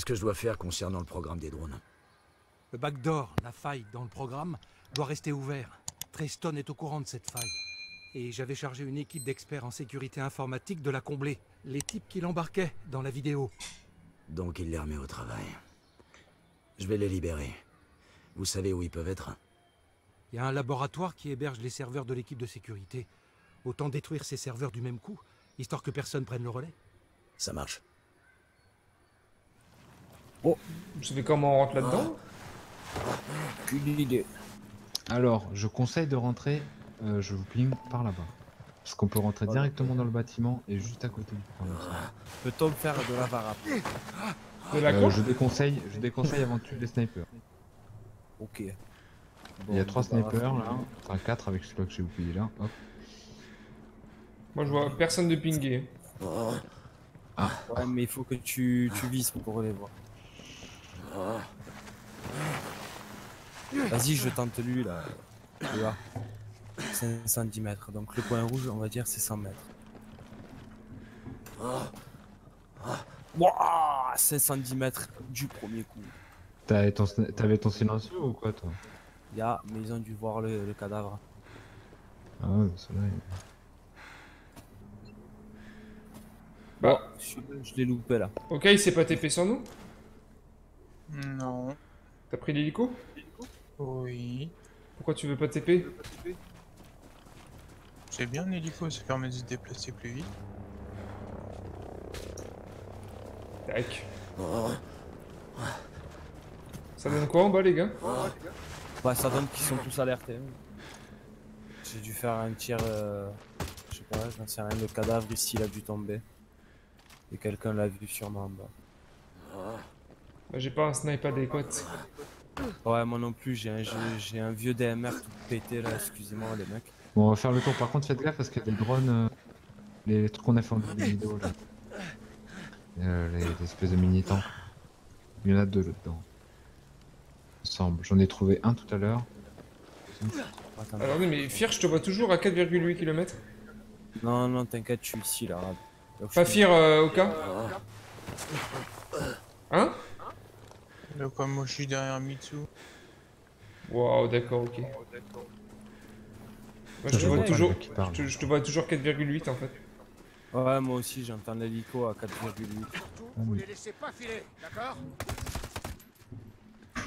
Qu'est-ce que je dois faire concernant le programme des drones? Le backdoor, la faille dans le programme, doit rester ouvert. Treston est au courant de cette faille. Et j'avais chargé une équipe d'experts en sécurité informatique de la combler. Les types qui l'embarquaient dans la vidéo. Donc il les remet au travail. Je vais les libérer. Vous savez où ils peuvent être? Il y a un laboratoire qui héberge les serveurs de l'équipe de sécurité. Autant détruire ces serveurs du même coup, histoire que personne prenne le relais. Ça marche. Vous savez comment on rentre là-dedans? Aucune idée. Alors, je conseille de rentrer, je vous ping par là-bas. Parce qu'on peut rentrer directement dans le bâtiment et juste à côté du programme. Peut-on faire de la varap? De la quoi? Je déconseille avant de tuer les snipers. Ok. Il y a 3 snipers là, enfin 4 avec celui-là que j'ai oublié là. Hop. Moi je vois personne de pingé. Ouais, mais il faut que tu vises pour les voir. Vas-y, je tente lui là. Tu vois. 510 mètres. Donc le point rouge, on va dire, c'est 100 mètres. Wouah, 510 mètres du premier coup. T'avais ton silencieux ou quoi toi? Mais ils ont dû voir le cadavre. Ah ouais, celui-là. Bah, Je l'ai loupé là. ok, il s'est pas TP sur nous? Non. T'as pris l'hélico? Oui. Pourquoi tu veux pas TP? C'est bien l'hélico, ça permet de se déplacer plus vite. Tac. Ça donne quoi en bas les gars? Ouais, ça donne qu'ils sont tous alertés. J'ai dû faire un tir, je sais pas, j'en sais rien, le cadavre ici il a dû tomber. Et quelqu'un l'a vu sûrement en bas. Bah, j'ai pas un snipe adéquat. Ouais, moi non plus, j'ai un vieux DMR tout pété là, excusez-moi les mecs. Bon, on va faire le tour. Par contre, faites gaffe parce qu'il y a des drones, les trucs qu'on a fait en début de vidéo là. Les espèces de mini-tanks. Il y en a 2 là-dedans. Ensemble. J'en ai trouvé un tout à l'heure. Attendez. Alors oui mais Fir, je te vois toujours à 4,8 km. Non, non, t'inquiète, je suis ici là. Donc, Pas Fir, Oka? Hein? Donc comme moi je suis derrière Mitsu. Waouh, d'accord, ok. Moi je te Je vois vois pas toujours, le mec qui parle. je te vois toujours 4,8 en fait. Ouais, moi aussi j'entends l'hélico à 4,8. Vous les laissez pas filer, d'accord?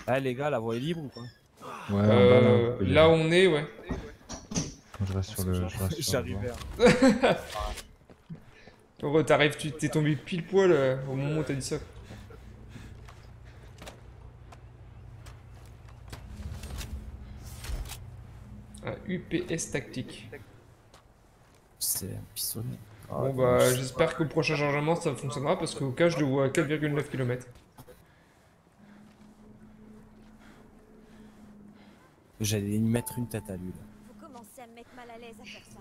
Eh les gars, la voie est libre ou quoi? Ouais, en bas, là, on peut y Là où aller. on est, ouais. Je reste sur le. Je reste sur le J'arrivais. bord. Heureux, t'arrives, t'es tombé pile poil au moment où t'as dit ça. Un UPS tactique. C'est un pistolet. Bon bah j'espère qu'au prochain chargement ça fonctionnera parce qu'au cas je le vois à 4,9 km. J'allais y mettre une tête à lui là. Vous commencez à me mettre mal à l'aise à faire ça.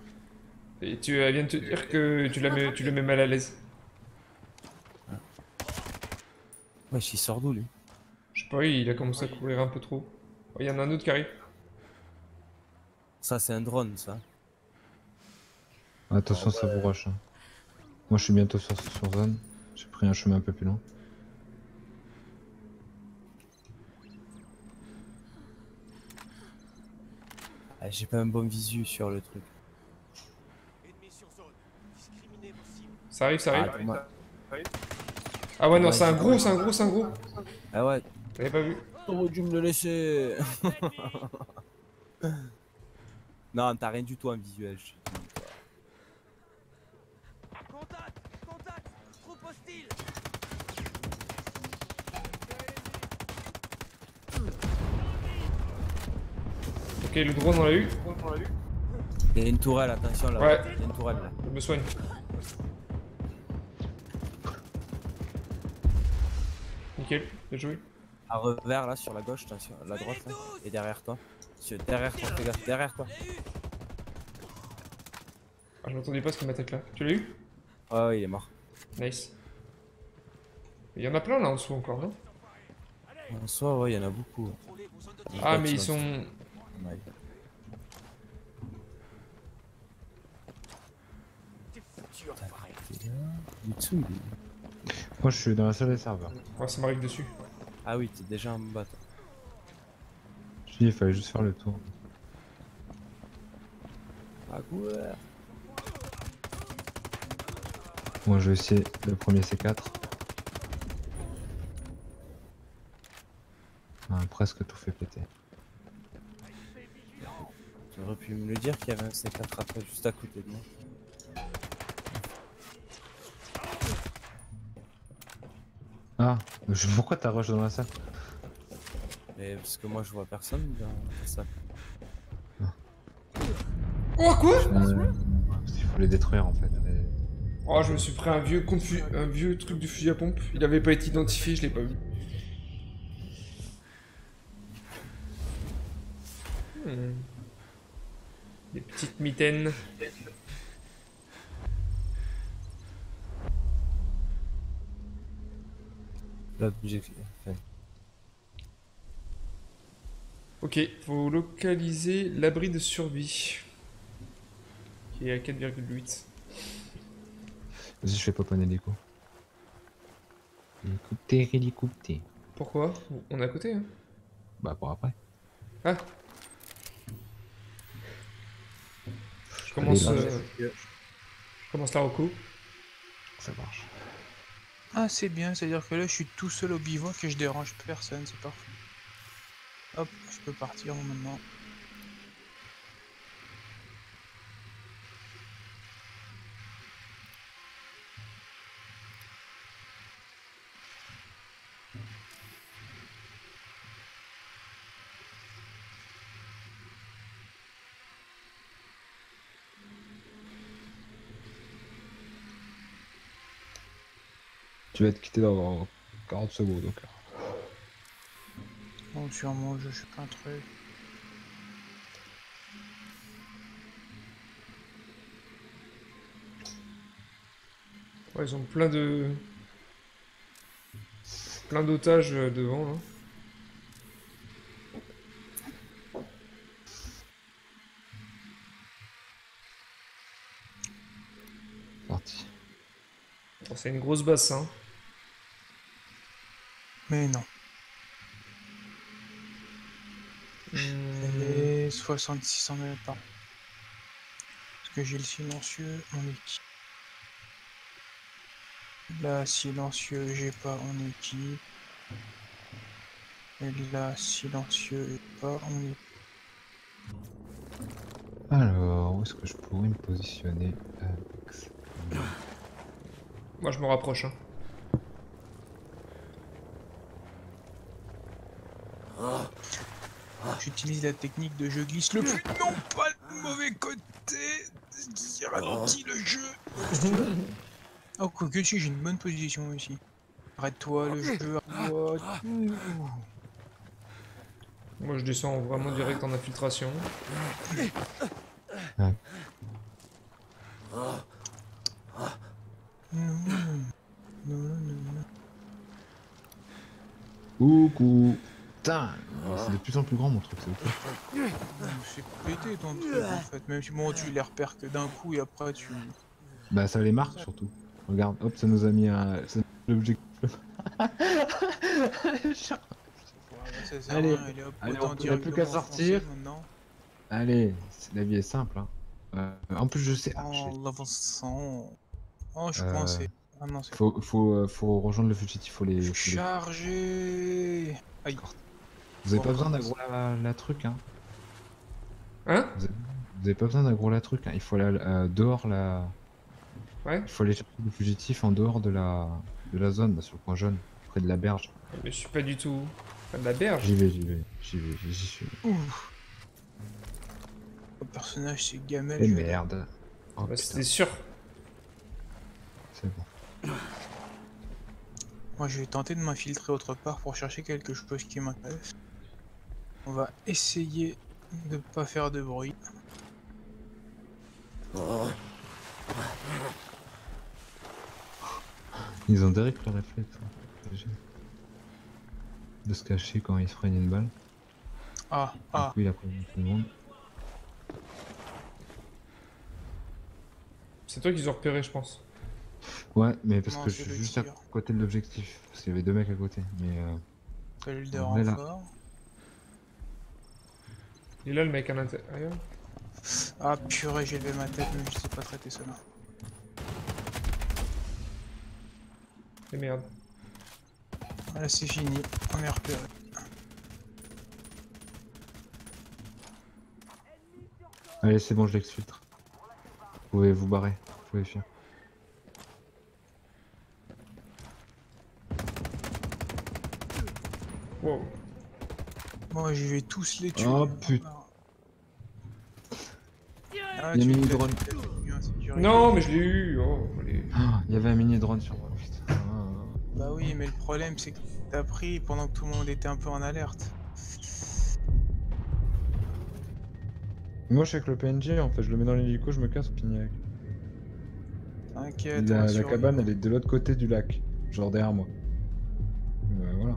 Et tu viens de te dire que tu le mets mal à l'aise. Ouais, il sort d'où lui? Je sais pas, il a commencé à courir un peu trop. Oh, il y en a un autre qui arrive. Ça c'est un drone ça. Attention, ça vous rush. Hein. Moi, je suis bientôt sur zone. J'ai pris un chemin un peu plus long. Ah, j'ai pas un bon visu sur le truc. Ça arrive, ça arrive. Ah, dommage. Ah ouais non, Ouais, c'est un gros, c'est un gros, c'est un gros. Ah ouais, T'avais pas vu? t'aurais dû me le laisser. Non, t'as rien du tout en visuel. Je te dis, quoi. Contact! Contact! Troupe hostile! Ok, le drone on l'a eu. Il y a une tourelle, attention là. Ouais. Il y a une tourelle là. Je me soigne. Nickel, bien joué. À revers là sur la gauche, attention, la droite là. Et derrière toi. Derrière toi, fais gaffe, derrière toi. Ah, je m'attendais pas à ce qu'il m'attaque là. Tu l'as eu? Ouais, ouais, il est mort. Nice. Il y en a plein là en dessous encore, non? En soi, ouais, il y en a beaucoup. Ah, mais ils sont. Ouais. T'es foutu, enfoiré. Mitsu, il est... Moi je suis dans la salle des serveurs. Ouais, ça m'arrive dessus. Ah oui, t'es déjà en bas, toi. Je dis il fallait juste faire le tour. Ah ouais. Moi je vais essayer le premier C4. Ah, presque tout fait péter. Tu aurais pu me le dire qu'il y avait un C4 après juste à côté de moi. Ah, pourquoi t'as rush dans la salle? Mais parce que moi je vois personne dans la salle. Oh, quoi? Il faut les détruire en fait. Oh, je me suis pris un vieux, un vieux truc de fusil à pompe. Il avait pas été identifié, je l'ai pas vu. Des petites mitaines. L'objectif. Enfin, Ok, faut localiser l'abri de survie. Qui est à 4,8. Vas-y, je fais pop un hélico. Hélicoptère, hélicoptère. Pourquoi? On est à côté, hein? Bah pour après. Ah! Je commence, Allez, je commence la reco. Ça marche. Ah, c'est bien, c'est-à-dire que là, je suis tout seul au bivouac et je dérange personne, c'est parfait. Hop, je peux partir maintenant. Tu vas être quitté dans 40 secondes donc. Bon, sûrement, je suis pas un truc. Ouais, ils ont plein de... plein d'otages devant, là. Parti. Oh, c'est une grosse basse, hein. Mais non. Hmm. Et 6600 mètres par. Parce que j'ai le silencieux, on est qui? Là, silencieux, j'ai pas, on est qui? Et là, silencieux, j'ai pas, on est. Alors, où est-ce que je pourrais me positionner avec ça? Moi, je me rapproche, hein. J'utilise la technique de je glisse le plus. Non, pas le mauvais côté. Qui ralentit le jeu. Oh, quoique si, j'ai une bonne position ici. Arrête-toi, le jeu, arrête-toi. Moi, je descends vraiment direct en infiltration. Non, non, non. Coucou. Putain, c'est de plus en plus grand mon truc, c'est ok. C'est pété ton truc en fait. Même si bon, tu les repères que d'un coup et après tu. Bah ça les marque surtout. Regarde, hop, ça nous a mis un... l'objectif. Allez, allez, on n'a plus qu'à sortir. Allez, la vie est simple. Hein. En plus, je sais. Ah, En l'avançant. Oh, je suis coincé. Ah non, c'est faut rejoindre le fugitif, faut les. chargé. Aïe. Vous avez pas besoin d'aggro la truc, hein. Hein? Vous avez pas besoin d'aggro la truc, hein. Il faut aller dehors la. Ouais? Il faut aller chercher le fugitif en dehors de la zone, là, sur le point jaune, près de la berge. Mais je suis pas du tout... Pas de la berge. J'y suis. Ouf. Le personnage c'est Gamel. Et merde. Oh, Bah, putain, c'était sûr. c'est bon. Moi je vais tenter de m'infiltrer autre part pour chercher quelque chose qui m'intéresse. On va essayer de pas faire de bruit. Ils ont direct le réflexe. Hein. De se cacher quand ils se prennent une balle. Ah, Du coup, il a prévenu tout le monde. C'est toi qu'ils ont repéré, je pense. Ouais, mais parce Non, que je c'est suis le juste à tir. côté de l'objectif. Parce qu'il y avait 2 mecs à côté. Mais Appel de On est là. renfort. Il est là le mec à l'intérieur. Ah purée, j'ai levé ma tête, mais je sais pas traiter cela. Et merde. Voilà, c'est fini, on est repéré. allez, c'est bon, je l'exfiltre. Vous pouvez vous barrer. Vous pouvez fuir. Wow. Moi, je vais tous les tuer. Oh putain. Ah, Il y a tu mini l'as drone. eu en sécurité. Non, mais je l'ai eu. Oh, allez. Ah, il y avait un mini drone sur moi. Putain. Ah. Bah oui, mais le problème, c'est que t'as pris pendant que tout le monde était un peu en alerte. Moi, je suis avec le PNJ en fait. Je le mets dans l'hélico, je me casse au Pignac. T'inquiète, on va La survivre. cabane, elle est de l'autre côté du lac. Genre derrière moi. Voilà.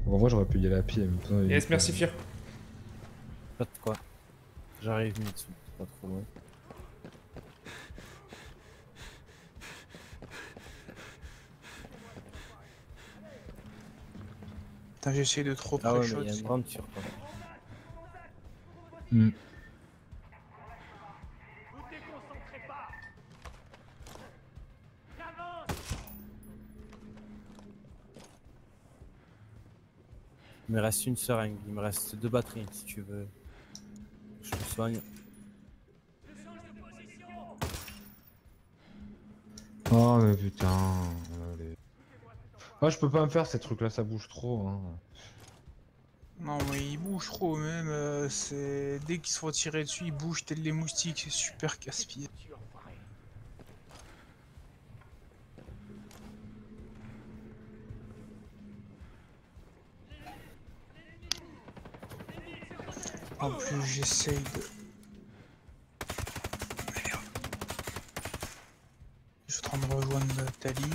En vrai, j'aurais pu y aller à pied. Mais putain, Yes, merci Fir. Pas de quoi. J'arrive Mitsu, pas trop loin. Putain, j'essaie de trop Ah ouais, pré-shot. mais il y a une grande sur quoi. Hmm. Il me reste une seringue, il me reste 2 batteries si tu veux. Je te soigne. Oh mais putain. Allez. Ah, je peux pas me faire ces trucs là, ça bouge trop. Hein. Non, mais il bouge trop, même. C'est dès qu'ils se font tirer dessus, ils bougent tels les moustiques. C'est super casse-pied. En plus, j'essaye de. Merde. Je suis en train de rejoindre Tali.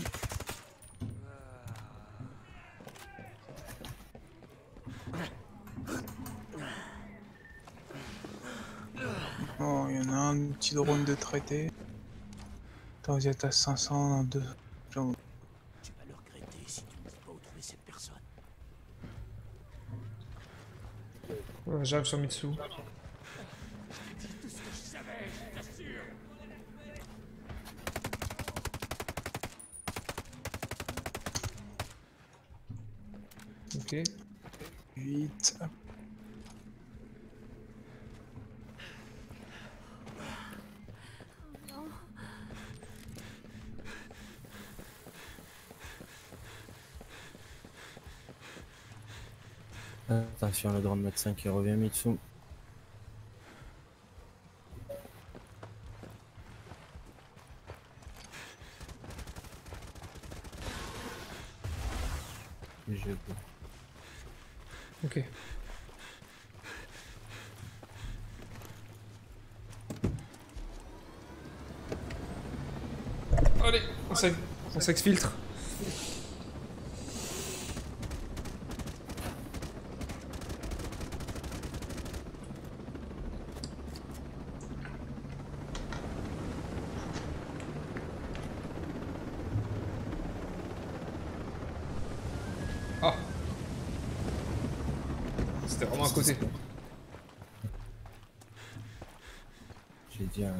Oh, il y en a un petit drone de traité. Attends, vous êtes à 500 dans 2. Tu vas le regretter si tu ne dis pas où trouver cette personne. Ouais, j'arrive sur Mitsu. Ok. 8. Attention, le drone médecin qui revient Mitsu. Je... Ok. Allez, on s'exfiltre. Ah. C'était vraiment à côté. J'ai dit un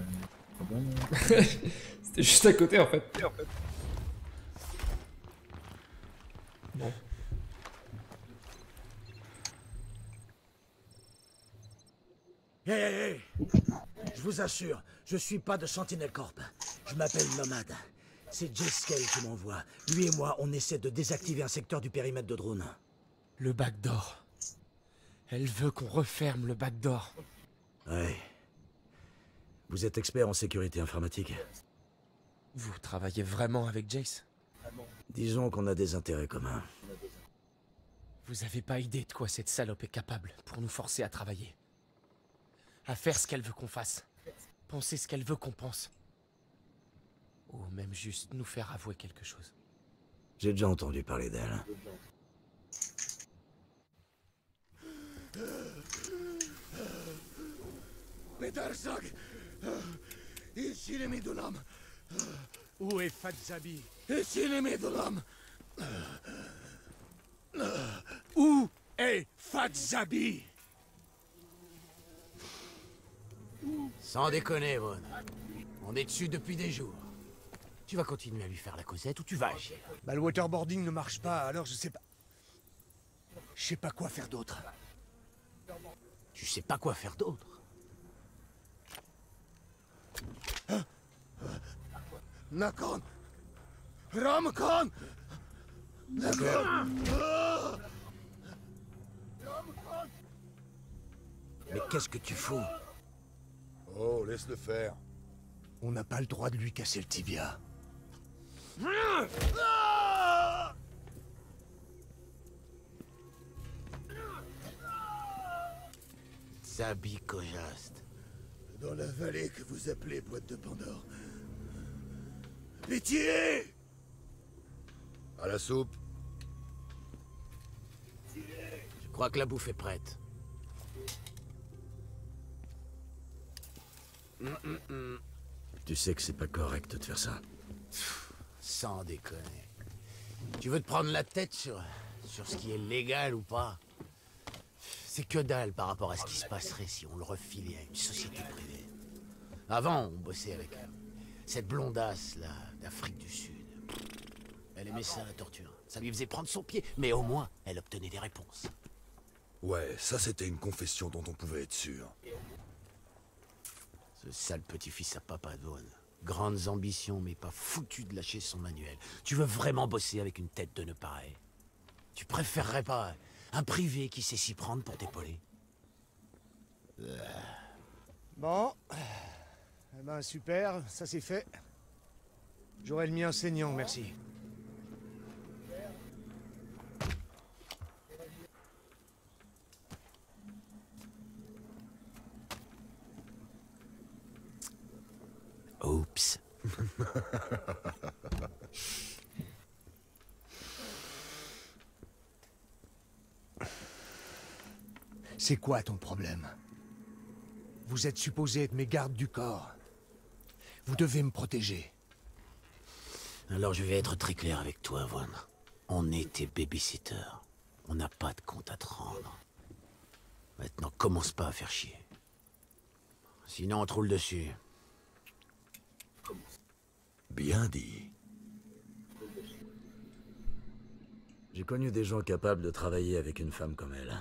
problème. C'était juste à côté en fait. Bon. Hé, hé, hé! Je vous assure, je suis pas de Sentinel Corp. Je m'appelle Nomade. C'est Jeskel qui m'envoie. Lui et moi, on essaie de désactiver un secteur du périmètre de drone. Le backdoor. Elle veut qu'on referme le backdoor. Ouais. Vous êtes expert en sécurité informatique. Vous travaillez vraiment avec Jace? Disons qu'on a des intérêts communs. Vous avez pas idée de quoi cette salope est capable pour nous forcer à travailler. À faire ce qu'elle veut qu'on fasse. Penser ce qu'elle veut qu'on pense. Ou même juste nous faire avouer quelque chose. J'ai déjà entendu parler d'elle. Petersag! Ici les Midunam! Où est Fatzabi? Ici l'ennemi de l'homme. Où est Fatzabi? Sans déconner, Vaughn. On est dessus depuis des jours. Tu vas continuer à lui faire la causette ou tu vas agir? Bah, le waterboarding ne marche pas, alors je sais pas... Je sais pas quoi faire d'autre. Tu sais pas quoi faire d'autre? Nakon! Ramkon! Nakon! Mais qu'est-ce que tu fous? Oh, laisse-le faire. On n'a pas le droit de lui casser le tibia. Zabi Kojast. Dans la vallée que vous appelez Boîte de Pandore. Pitié! À la soupe. Je crois que la bouffe est prête. Tu sais que c'est pas correct de faire ça. Sans déconner. Tu veux te prendre la tête sur ce qui est légal ou pas? C'est que dalle par rapport à ce qui se passerait si on le refilait à une société privée. Avant, on bossait avec cette blondasse là d'Afrique du Sud. Elle aimait ça, la torture. Ça lui faisait prendre son pied, mais au moins, elle obtenait des réponses. Ouais, ça c'était une confession dont on pouvait être sûr. Ce sale petit-fils à papa Vaughn. Grandes ambitions, mais pas foutu de lâcher son manuel. Tu veux vraiment bosser avec une tête de nœud pareil? Tu préférerais pas un privé qui sait s'y prendre pour t'épauler? Bon. Eh ben super, ça c'est fait. J'aurai le mien enseignant, merci. Oups. C'est quoi ton problème? Vous êtes supposé être mes gardes du corps. Vous devez me protéger. Alors je vais être très clair avec toi, Vaughn. On est tes babysitters. On n'a pas de compte à te rendre. Maintenant, commence pas à faire chier. Sinon, on te roule dessus. Bien dit. J'ai connu des gens capables de travailler avec une femme comme elle.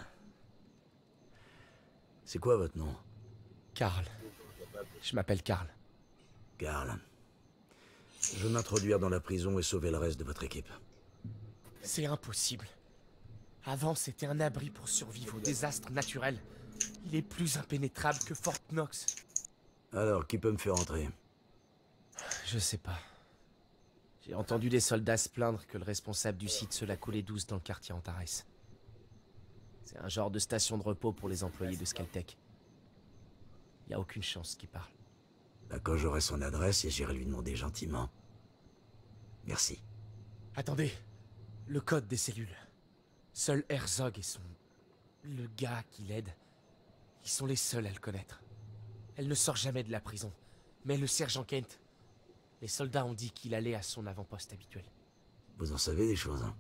C'est quoi votre nom? Karl. Je m'appelle Karl. Karl. Je veux m'introduire dans la prison et sauver le reste de votre équipe. C'est impossible. Avant, c'était un abri pour survivre aux désastres naturels. Il est plus impénétrable que Fort Knox. Alors, qui peut me faire entrer? Je sais pas. J'ai entendu des soldats se plaindre que le responsable du site se la coulait douce dans le quartier Antares. C'est un genre de station de repos pour les employés de Skeltech. Y a aucune chance qu'il parle. Bah, quand j'aurai son adresse, j'irai lui demander gentiment. Merci. Attendez. Le code des cellules. Seul Herzog et le gars qui l'aide, ils sont les seuls à le connaître. Elle ne sort jamais de la prison. Mais le sergent Kent, les soldats ont dit qu'il allait à son avant-poste habituel. Vous en savez des choses, hein?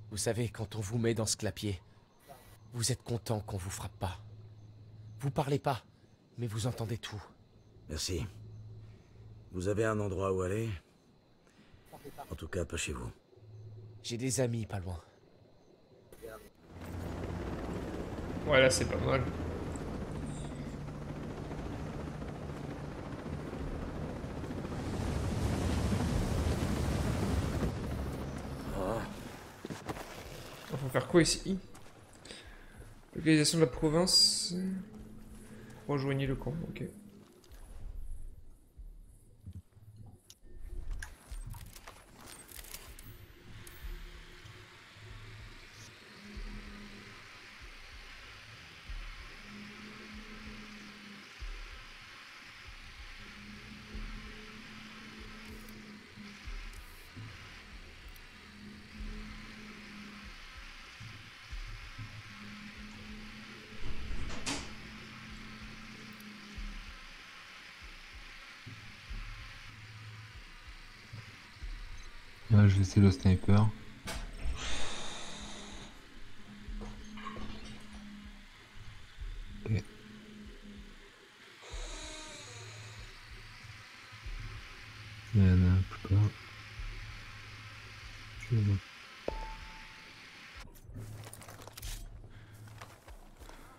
Vous savez, quand on vous met dans ce clapier, vous êtes content qu'on vous frappe pas. Vous parlez pas, mais vous entendez tout. Merci. Vous avez un endroit où aller? En tout cas, pas chez vous. J'ai des amis pas loin. Ouais, là c'est pas mal. Faut faire quoi ici? Localisation de la province. Rejoignez le camp, ok. Là, je laisse le sniper. Ok. Il y en a plus pas.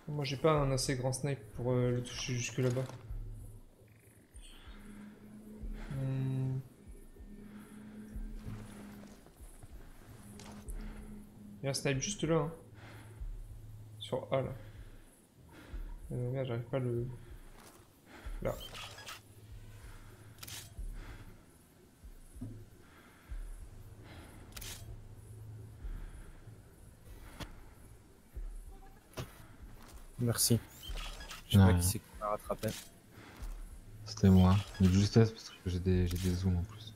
Moi j'ai pas un assez grand snipe pour le toucher jusque là-bas. Il y a un snipe juste là. Hein. Sur A là. Merde, j'arrive pas à le... Là. Merci. Je sais Non, pas rien. qui c'est qui m'a rattrapé. C'était moi. De justesse parce que j'ai des zooms en plus.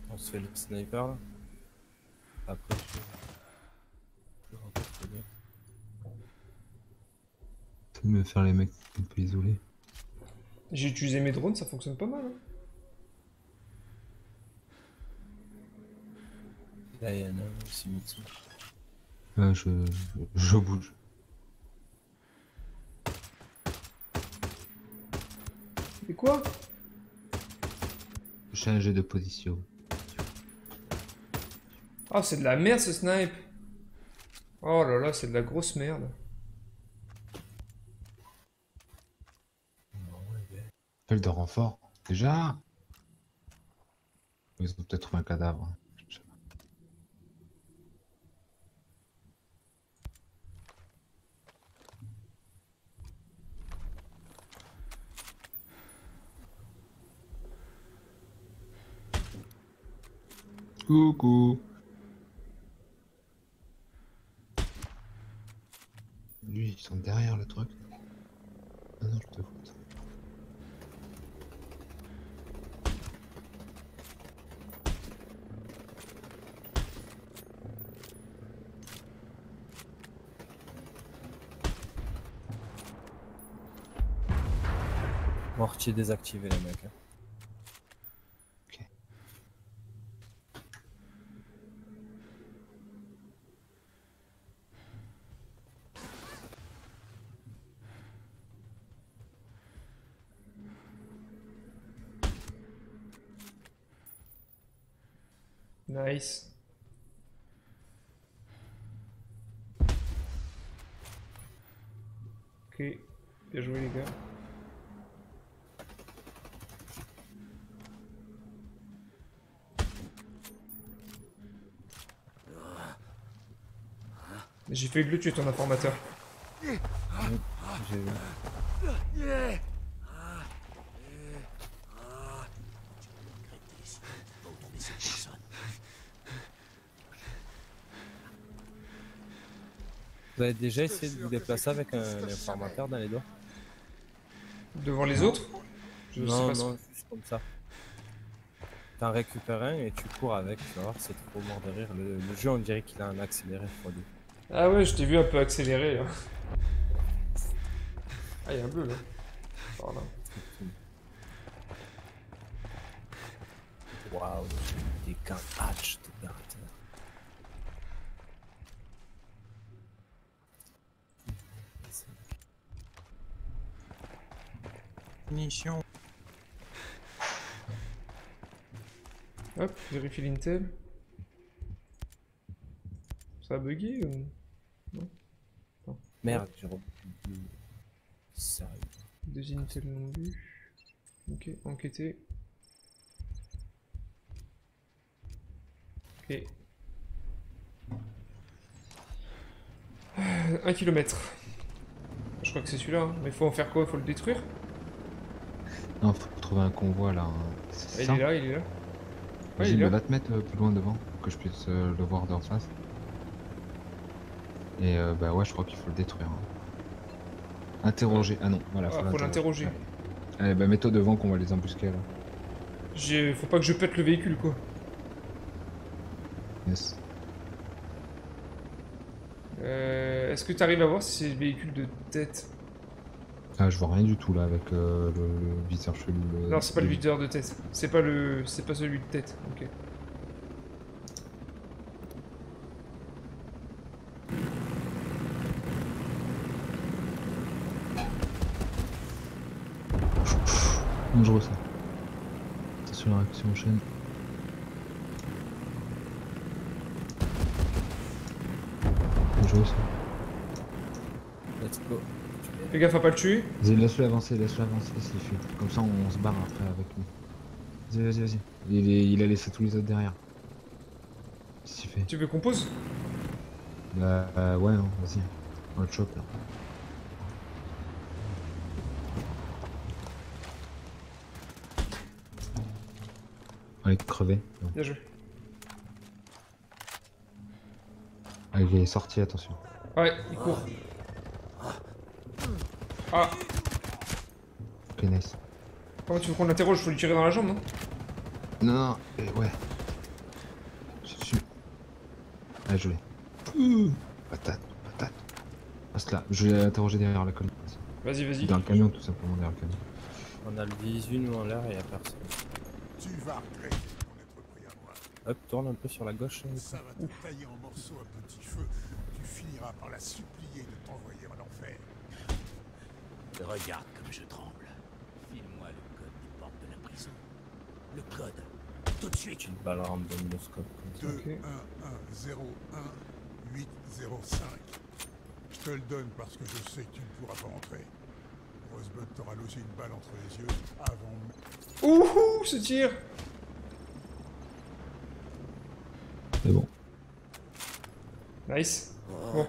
On se fait le sniper là. Après, je rencontre bien. C'est de me faire les mecs un peu isolés. J'ai utilisé mes drones, ça fonctionne pas mal. Hein. Là, il y en a un aussi, Mitsu. Je bouge. Et quoi? Changer de position. Ah, c'est de la merde ce snipe. Oh là là, c'est de la grosse merde. Appel de renfort. Déjà. Ils ont peut-être trouvé un cadavre. Je sais pas. Coucou. Lui, ils sont derrière le truc. Ah non, je te fous. Mortier désactivé, les mecs. Hein. Ok. Nice. Ok, bien joué les gars. J'ai failli le tuer ton informateur. J'ai vu. Vous avez déjà essayé de vous déplacer avec un informateur dans les dos? Devant les autres? Je sais Non, pas non, juste comme ça. T'en récupères un et tu cours avec, tu vas voir, c'est trop mort de rire. Le jeu, on dirait qu'il a un accéléré x2. Ah ouais, je t'ai vu un peu accélérer là. Ah, il y a un bleu là. Par là. Waouh, des gants hatch de garde. Munitions. Hop, vérifie l'intel. Ça a bugué ou... Non. Merde, j'ai repris. Sérieux. Deux intel non vus. Ok, enquêter. Ok. 1 km. Je crois que c'est celui-là, hein. Mais faut en faire quoi? Faut le détruire? Non, faut trouver un convoi là. Hein. Ah, C'est il ça. est là, il est là. Ouais, Vas-y, il est mais là. va te mettre plus loin devant pour que je puisse le voir d'en face. Et bah ouais, je crois qu'il faut le détruire. Hein. Interroger. Ah non, voilà. Ah, faut l'interroger. Ouais. Allez, bah mets-toi devant qu'on va les embusquer là. Faut pas que je pète le véhicule quoi. Yes. Est-ce que tu arrives à voir si c'est le véhicule de tête? Ah, je vois rien du tout là avec le viseur chelou. Non, c'est pas le videur de tête. C'est pas celui de tête. Ok. Dangereux ça. Attention à la réaction en chaîne. Dangereux ça. Let's go. Fais gaffe à pas le tuer. Vas-y, laisse-le avancer, s'il fuit. Comme ça on se barre après avec lui. Vas-y. Il a laissé tous les autres derrière. Qu'est-ce qu'il fait? Tu veux qu'on pose? Bah ouais, non, vas-y. On le chope là. On est crevé. Non. Bien joué. Ah, il est sorti, attention. Ouais, il court. Ah, Ok, nice. comment tu veux qu'on l'interroge? Faut lui tirer dans la jambe, non? Non, ouais. Je suis. Ah, je l'ai. Patate. Reste là, je vais l'interroger derrière la colline. Vas-y. Dans le camion, tout simplement, derrière le camion. On a le visu nous en l'air et y'a personne. Tu vas regretter ton être pris à moi. Hop, tourne un peu sur la gauche. Ça va te tailler en morceaux à petit feu. Tu finiras par la supplier de t'envoyer en enfer. Regarde comme je tremble. File-moi le code des portes de la prison. Le code. Tout de suite. Une balle randomoscope comme ça. 2 1 1 0 1 8 0 5. Je te le donne parce que je sais que tu ne pourras pas entrer. Rosebud t'aura logé une balle entre les yeux avant... Ouhou, ce tir. C'est bon. Nice. Bon.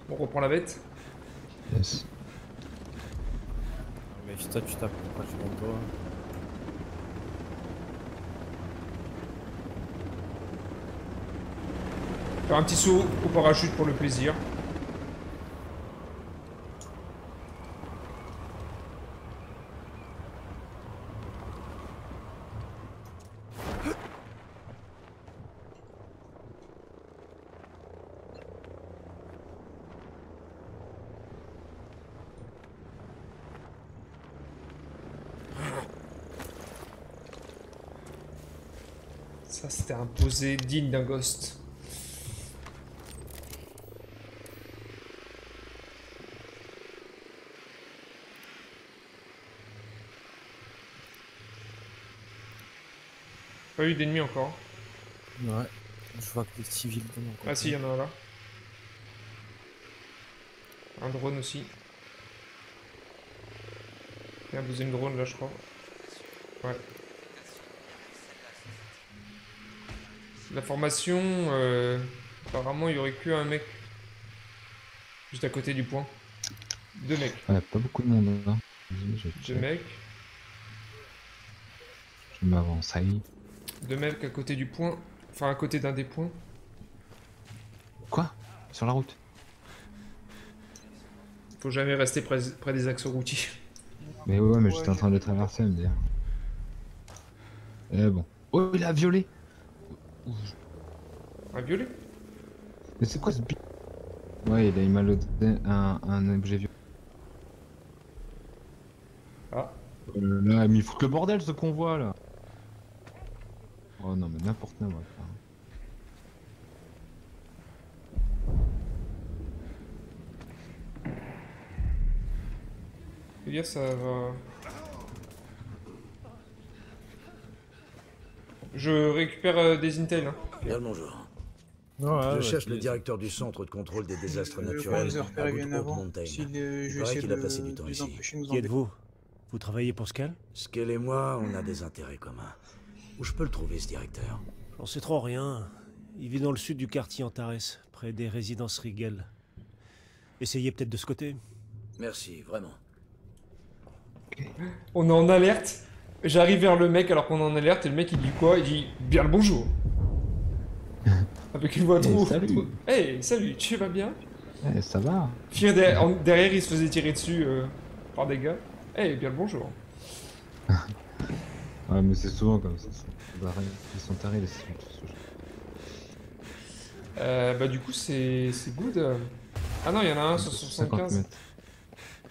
On reprend la bête. Yes. Mais toi tu tapes quand tu montes toi. Faire un petit saut au parachute pour le plaisir. Ça c'était un posé digne d'un ghost. Pas eu d'ennemis encore. Ouais. Je vois que des civils de mon côté. Ah si, il y en a un là. Un drone aussi. Et un deuxième drone là, je crois. Ouais. La formation, apparemment il y aurait que un mec juste à côté du point. 2 mecs. Ouais, pas beaucoup de monde là. Deux mecs. Je m'avance, aïe. 2 mecs à côté du point. Enfin, à côté d'un des points. Quoi? Sur la route? Faut jamais rester près des axes routiers. Mais ouais, mais j'étais en train de traverser, me dire. Bon. Oh, il a violé! Un violet? Mais c'est quoi ce bip? Ouais, il m'a loadé un objet violent. Ah. Là, mais il fout le bordel ce convoi là! Oh non, mais n'importe quoi. Fais gaffe, ça va. Je récupère des intels. Hein. Bien le bonjour. Ouais, Je cherche le directeur du centre de contrôle des désastres naturels à Woodcote Mountain. Il paraît qu'il a passé du temps ici. Qui êtes-vous? Vous travaillez pour Skell? Skell et moi, on a des intérêts communs. Où je peux le trouver, ce directeur? J'en sais trop rien. Il vit dans le sud du quartier Antares, près des résidences Rigel. Essayez peut-être de ce côté. Merci, vraiment. On est en alerte. J'arrive vers le mec alors qu'on est en alerte et le mec il dit quoi? Il dit bien le bonjour. Avec une voix trop... Salut. Hey, salut, tu vas bien? Eh, ça va? Derrière il se faisait tirer dessus par des gars. Hey, bien le bonjour. Ouais, mais c'est souvent comme ça. Ils sont tarés les civils. Bah du coup c'est good. Ah non, il y en a un sur 75.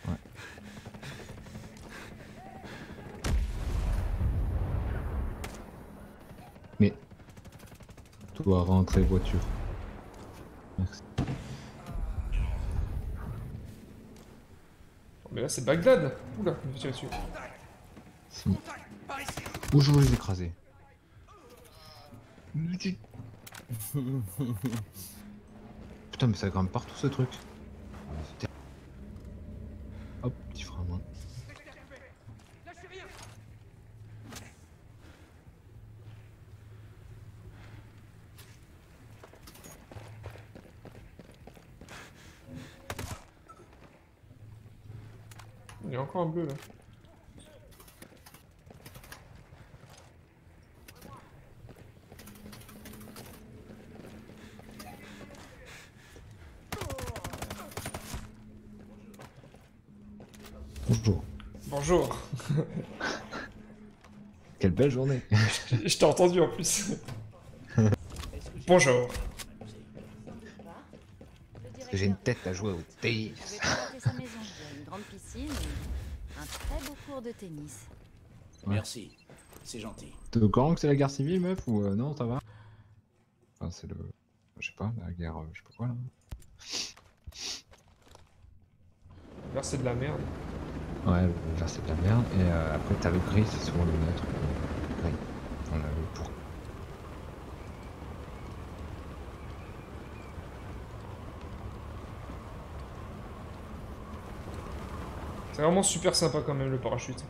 Ouais. Mais... Tu dois rentrer voiture. Merci. Mais là, c'est Bagdad. Oula, je me fais tirer dessus. Si. Où je veux les écraser. Putain, mais ça grimpe partout ce truc. Hop, petit frein à main. Il y a encore un bleu là. Bonjour. Bonjour. Quelle belle journée. Je t'ai entendu en plus. Bonjour. Parce que j'ai une tête à jouer au tennis. Je vais présenter sa maison. Il y a une grande piscine et un très beau cours de tennis. Ouais. Merci, c'est gentil. T'es au courant que c'est la guerre civile, meuf, ou non, ça va? Enfin, c'est le... Je sais pas, la guerre, je sais pas quoi, là. Là, c'est de la merde. Ouais, là, c'est de la merde, et après, t'as le gris, c'est souvent le neutre. Gris. Voilà, le pour. C'est vraiment super sympa quand même le parachute.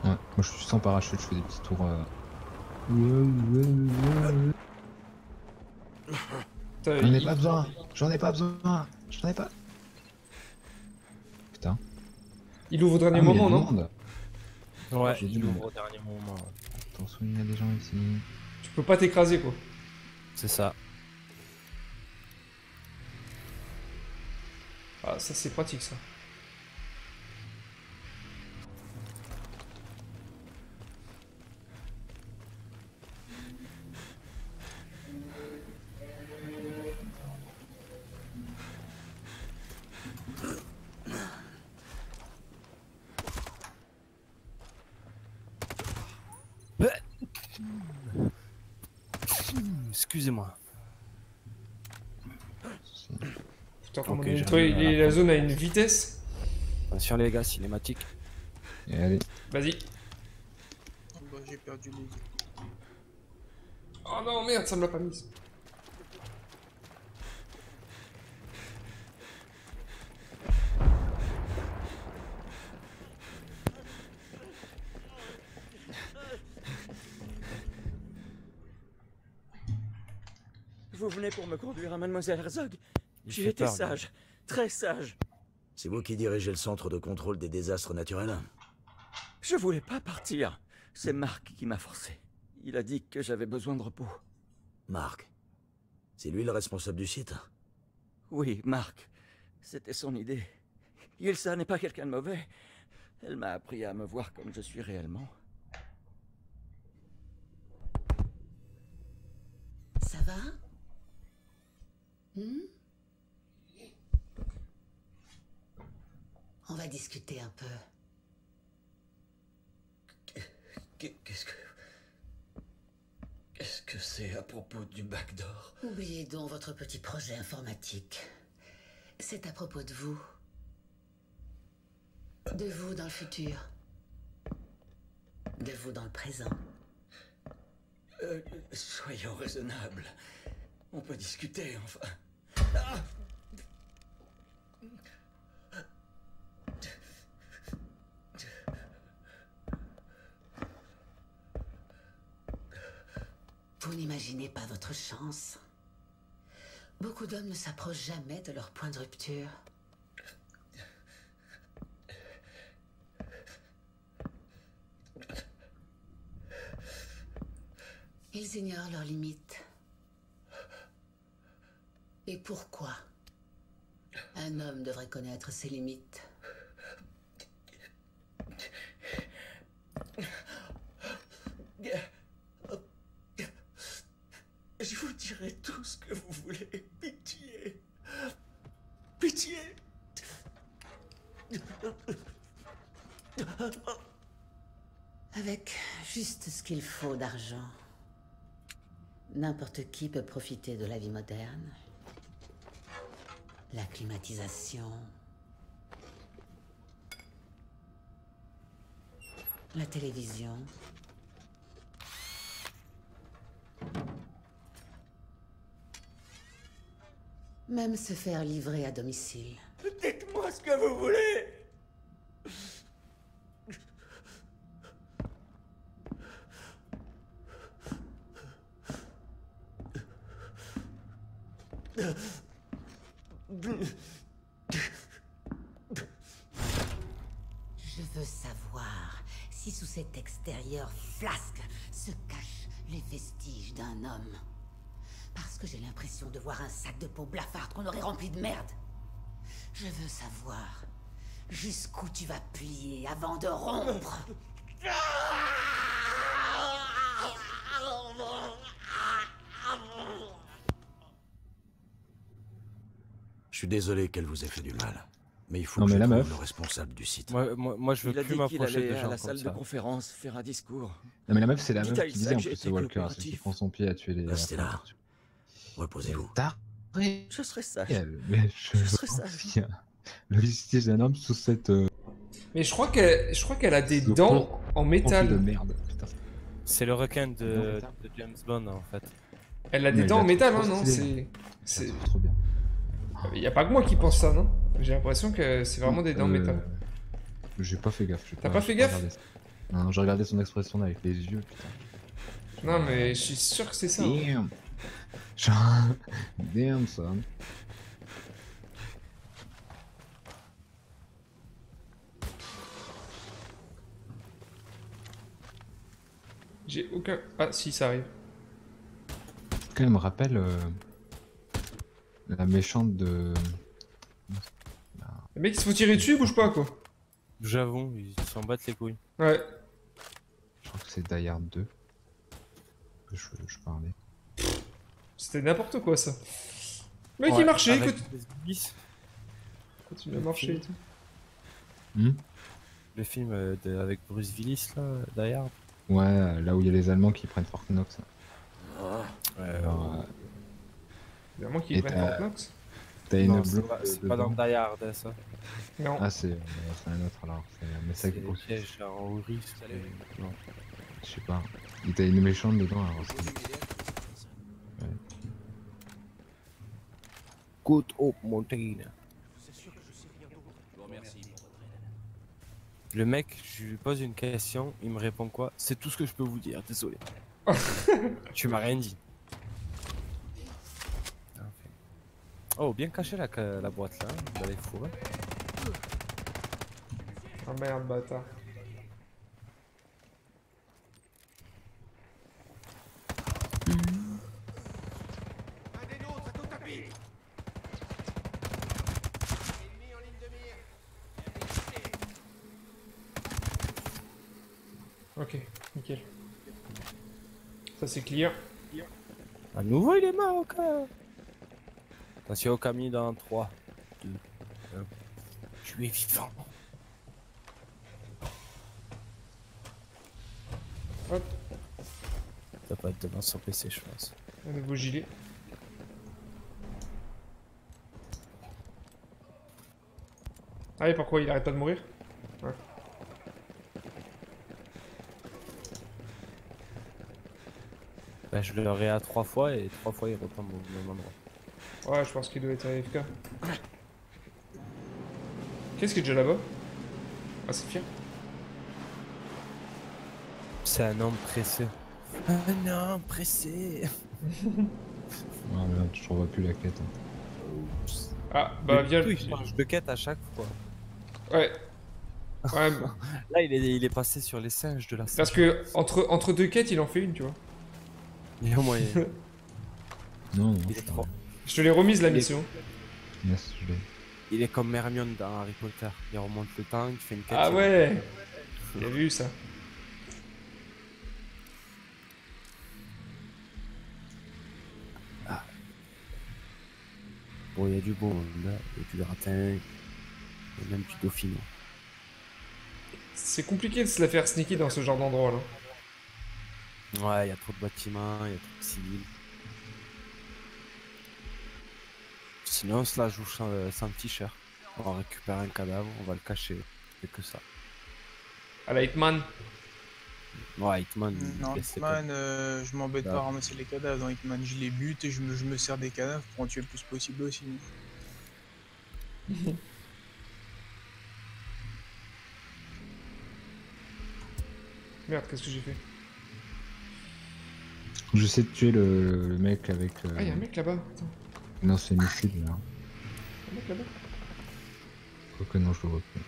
Ouais, moi je suis sans parachute, je fais des petits tours. J'en ai pas besoin, j'en ai pas besoin, j'en ai pas. Putain. Il ouvre au dernier moment, non? Monde. Ouais, J'ai il du ouvre monde. au dernier moment. Attention, il y a des gens ici. Tu peux pas t'écraser quoi. C'est ça. Ah, ça c'est pratique ça. Excusez-moi. Putain, comment Ok, on a j'arrive à la zone à une vitesse. Attention les gars, cinématique. Et allez. Vas-y. Oh bah, j'ai perdu les... Oh non, merde, ça me l'a pas mise. Vous venez pour me conduire à Mademoiselle Herzog? Il J'ai fait été peur, sage, très sage. C'est vous qui dirigez le centre de contrôle des désastres naturels? Je voulais pas partir. C'est Marc qui m'a forcé. Il a dit que j'avais besoin de repos. Marc. C'est lui le responsable du site? Oui, Marc. C'était son idée. Ilsa n'est pas quelqu'un de mauvais. Elle m'a appris à me voir comme je suis réellement. Ça va? On va discuter un peu. Qu'est-ce que c'est à propos du backdoor? Oubliez donc votre petit projet informatique. C'est à propos de vous. De vous dans le futur. De vous dans le présent. Soyons raisonnables. On peut discuter, enfin. Vous n'imaginez pas votre chance. Beaucoup d'hommes ne s'approchent jamais de leur point de rupture. Ils ignorent leurs limites. Et pourquoi un homme devrait connaître ses limites? Je vous dirai tout ce que vous voulez. Pitié. Pitié. Avec juste ce qu'il faut d'argent, n'importe qui peut profiter de la vie moderne. La climatisation. La télévision. Même se faire livrer à domicile. Dites-moi ce que vous voulez. Je veux savoir si sous cet extérieur flasque se cachent les vestiges d'un homme. Parce que j'ai l'impression de voir un sac de peau blafarde qu'on aurait rempli de merde. Je veux savoir jusqu'où tu vas plier avant de rompre. Je suis désolé qu'elle vous ait fait du mal. Mais il faut Non, que mais je la trouve meuf. le responsable du site. Moi, je veux Il a plus dit qu'il m'approcher allait de à gens la comme salle de ça. conférence faire un discours. Non mais la meuf c'est la Dites meuf à qui Elsa disait en que j'ai plus été ce Walker, c'est coopératif. qui prend son pied à tuer les... Restez là. Reposez-vous. Taré. Je serai sage. Mais Je serai sage. il y a le vestige d'un homme sous cette... Mais je crois qu'elle a des ce dents pont en rempli de métal. merde. Putain. C'est le requin de James Bond en fait. Elle a Mais des dents en il a métal, trop hein, non? stylé. C'est... Trop bien. Y a pas que moi qui pense ça, non? J'ai l'impression que c'est vraiment des dents en métal. J'ai pas fait gaffe. T'as pas fait gaffe? regardé ça. Non, j'ai regardé son expression là avec les yeux, putain. Non, mais je suis sûr que c'est ça. hein. Damn. Genre... Damn, son. J'ai aucun... Ah, si, ça arrive. Quand elle me rappelle la méchante de... Le mec, il se faut tirer dessus, il bouge pas, quoi. J'avoue, ils s'en battent les couilles. Ouais. Je crois que c'est Die Hard 2 que je parlais. C'était n'importe quoi, ça. Le mec, Ouais, il marchait, avec écoute. Bruce Willis. Continue à marcher et tout. Le film avec Bruce Willis là, Die Hard. Ouais, là où il y a les Allemands qui prennent Fort Knox. Évidemment qu'il et prenne t'as- Fort Knox. T'as une Non, bleue c'est pas dans dedans. Die Hard hein, ça. Non. Ah, c'est un autre alors. Mais ça C'est qui le piège à Henri. Non. Je sais pas. Et t'as une méchante dedans alors. Ouais. Good Hope Mountain. Le mec, je lui pose une question, il me répond quoi? C'est tout ce que je peux vous dire, désolé. Tu m'as rien dit. Oh, bien caché la boîte là, dans les fours. Ah merde, bâtard. Ok, nickel. Ça c'est clear. À nouveau, il est mort au cas. Attention au Camille dans 3, 2, 1. Tu es vivant. Hop. Ça peut être devant son PC, je pense. Un nouveau gilet. Ah et pourquoi il arrête pas de mourir? Ouais. Bah, je le réa 3 fois et 3 fois il retombe au même endroit. Ouais, je pense qu'il doit être AFK. Qu'est-ce qui est déjà là-bas? Ah, c'est fier. C'est un homme pressé. Un homme pressé. Ah merde, je revois plus la quête. hein. Ah, bah viens. Il change de quête à chaque fois. Ouais. Ouais. Là, il est passé sur les singes de la Parce que entre deux quêtes, il en fait une, tu vois. Il y a moyen. Non, non. Il est trop. Je te l'ai remise la mission. Yes, je l'ai. Il est comme Hermione dans Harry Potter. Il remonte le temps, il fait une quête. Ah ouais. J'ai vu ça. Ah. Bon, il y a du bon, là, il y a du gratin, il y a même du dauphino. C'est compliqué de se la faire sneaker dans ce genre d'endroit là. Ouais, il y a trop de bâtiments, il y a trop de civils. Sinon, on se la joue sans t-shirt. On récupère un cadavre, on va le cacher. C'est que ça. À la Hitman. Ouais, Hitman. Non, Hitman, je m'embête pas à ramasser les cadavres. Dans Hitman, je les bute et je me sers des cadavres pour en tuer le plus possible aussi. Merde, qu'est-ce que j'ai fait? J'essaie de tuer le mec avec. Ah, y'a un mec là-bas. Attends. Non, c'est missile là. Un mec là-bas. Quoique non, je le vois pas.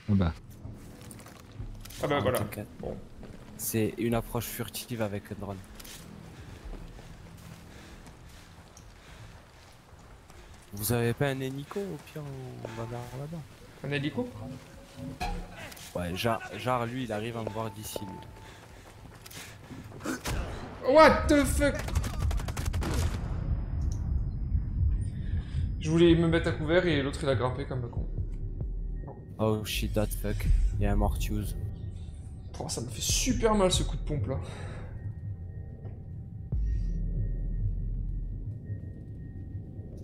Ah bah. Ah bah voilà. Bon. C'est une approche furtive avec un drone. Vous avez pas un hélico au pire, on va vers là-bas. Un hélico? Ouais, genre lui il arrive à me voir d'ici lui. What the fuck? Je voulais me mettre à couvert et l'autre il a grimpé comme un con. Oh shit that fuck, il y a un Mortius. Oh, ça me fait super mal ce coup de pompe là.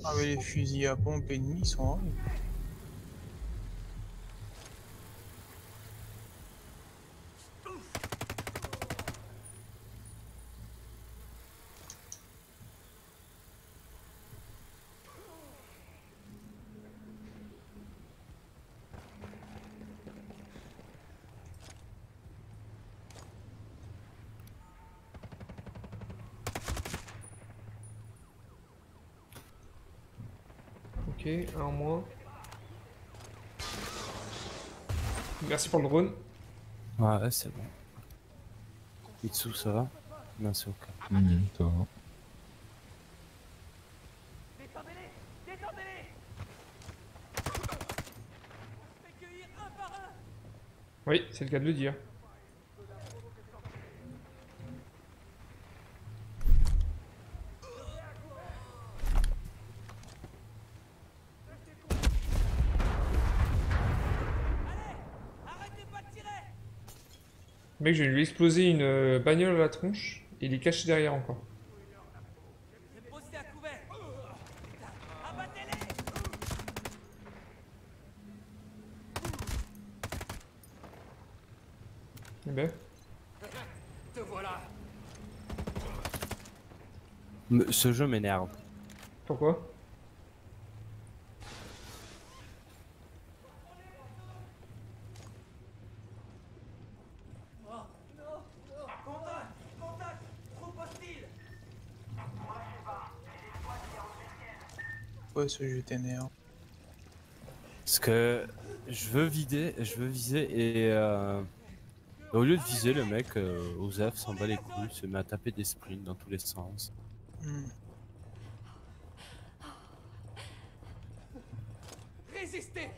Ah mais les fusils à pompe ennemis sont horribles. Ok, un en moins. Merci pour le drone. Ouais, c'est bon. Itsu, ça va? Non, c'est ok. Ça va. Oui, c'est le cas de le dire. Mec, je vais lui exploser une bagnole à la tronche et il est caché derrière encore. Eh ben. Te voilà. Ce jeu m'énerve. Pourquoi? Ouais, ce jeu t'énerve. Parce que je veux viser et au lieu de viser le mec, Osef s'en bat les couilles, se met à taper des sprints dans tous les sens. Résistez.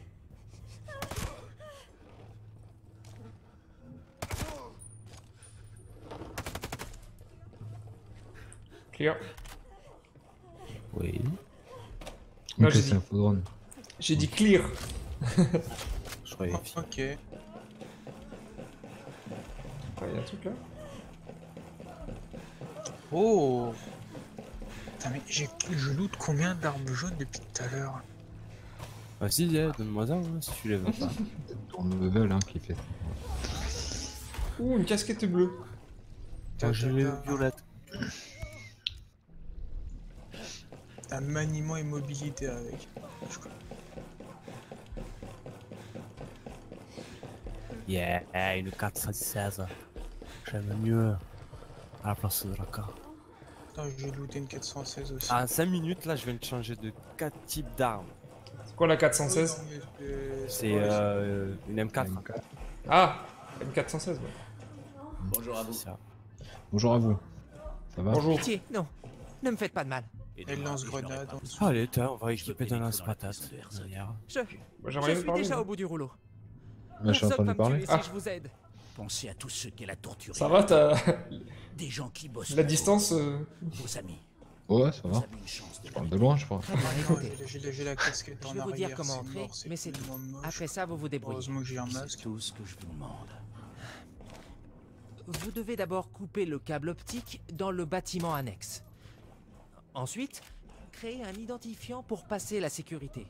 Clear. Oui. Non, Ok, c'est un faux drone. J'ai dit clear. Je croyais. Ok. Il y a un truc là. Oh. Putain mais je loot combien d'armes jaunes depuis tout à l'heure? Vas-y, donne-moi ça si tu les veux pas. Ton level hein, qui fait. Ouh, une casquette bleue. Moi j'ai les violettes. Un maniement et mobilité avec. Yeah, une 416. J'aime mieux à la place de la carte. Attends, j'ai looté une 416 aussi. En 5 minutes là, je viens de changer de 4 types d'armes. C'est quoi la 416? C'est une M4. Ah, M416, ouais. Bonjour à vous. Bonjour à vous. Ça va? Bonjour. Pitié, non. Ne me faites pas de mal. Elle lance grenade. Allez, on va équiper d'un lance-patate. J'aimerais Je suis parler, déjà mais- au bout du rouleau. Ouais, je suis en train de Personne va me parler. tuer si je vous aide. Pensez à tous ceux qu'elle a torturés. Ça va, t'as... Des gens qui bossent. La distance... Vos amis. Ouais, ça va. Vous avez une chance de Je parle de loin, je crois. Très bien, écoutez. J'ai la casquette Je en vais vous dire arrière, comment c'est entrer, mort, c'est mais c'est tout. tellement moche. Après ça, vous vous débrouillez. Heureusement que j'ai un C'est masque. tout ce que je vous demande. Vous devez d'abord couper le câble optique dans le bâtiment annexe. Ensuite, créer un identifiant pour passer la sécurité.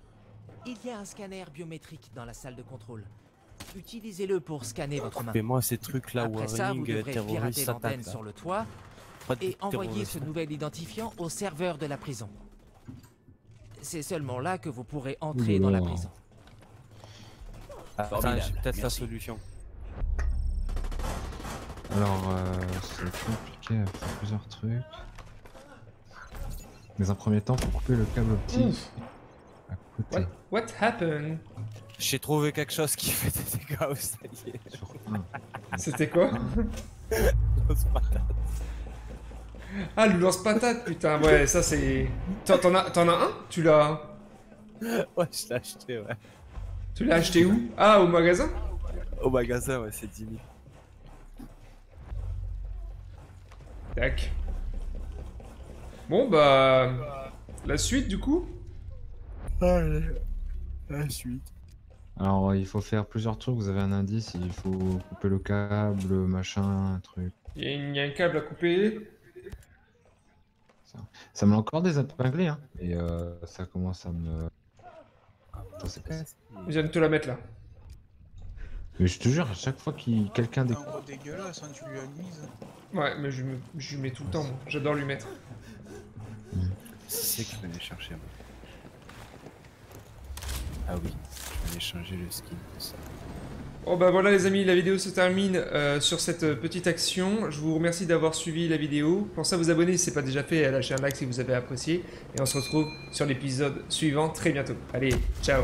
Il y a un scanner biométrique dans la salle de contrôle. Utilisez-le pour scanner votre main. Fais-moi ces trucs là où Après ça, vous Warning devrez terroriste pirater s'attaque. l'antenne sur le toit et envoyer ce nouvel identifiant au serveur de la prison. C'est seulement là que vous pourrez entrer dans la prison. Attends, j'ai peut-être la solution. Alors, c'est compliqué à faire plusieurs trucs. Mais en premier temps, faut couper le câble optique à côté. What happened? J'ai trouvé quelque chose qui fait des dégâts au salier. C'était quoi? Ah, le lance-patate, putain, ouais, ça c'est... T'en as un? Tu l'as... Ouais, je l'ai acheté, ouais. Tu l'as acheté où? Ah, au magasin? Au magasin, ouais, c'est 10 000. Tac. Bon, bah... La suite, du coup? Allez, la suite. Alors, il faut faire plusieurs trucs. Vous avez un indice, il faut couper le câble, machin, un truc. Il y a un câble à couper. Ça me l'a encore désépinglé, hein. Et ça commence à me... Ça, c'est passé. Je viens de te la mettre là. Mais je te jure, à chaque fois qu'il quelqu'un C'est un gros dégueulasse, hein, tu lui as mise. Ouais, mais je lui mets tout le temps, moi. J'adore lui mettre. C'est qu'il fallait chercher, moi. Ah oui, je vais changer le skin de ça. Bon bah voilà les amis, la vidéo se termine sur cette petite action. Je vous remercie d'avoir suivi la vidéo. Pensez à vous abonner si ce n'est pas déjà fait et à lâcher un like si vous avez apprécié. Et on se retrouve sur l'épisode suivant très bientôt. Allez, ciao!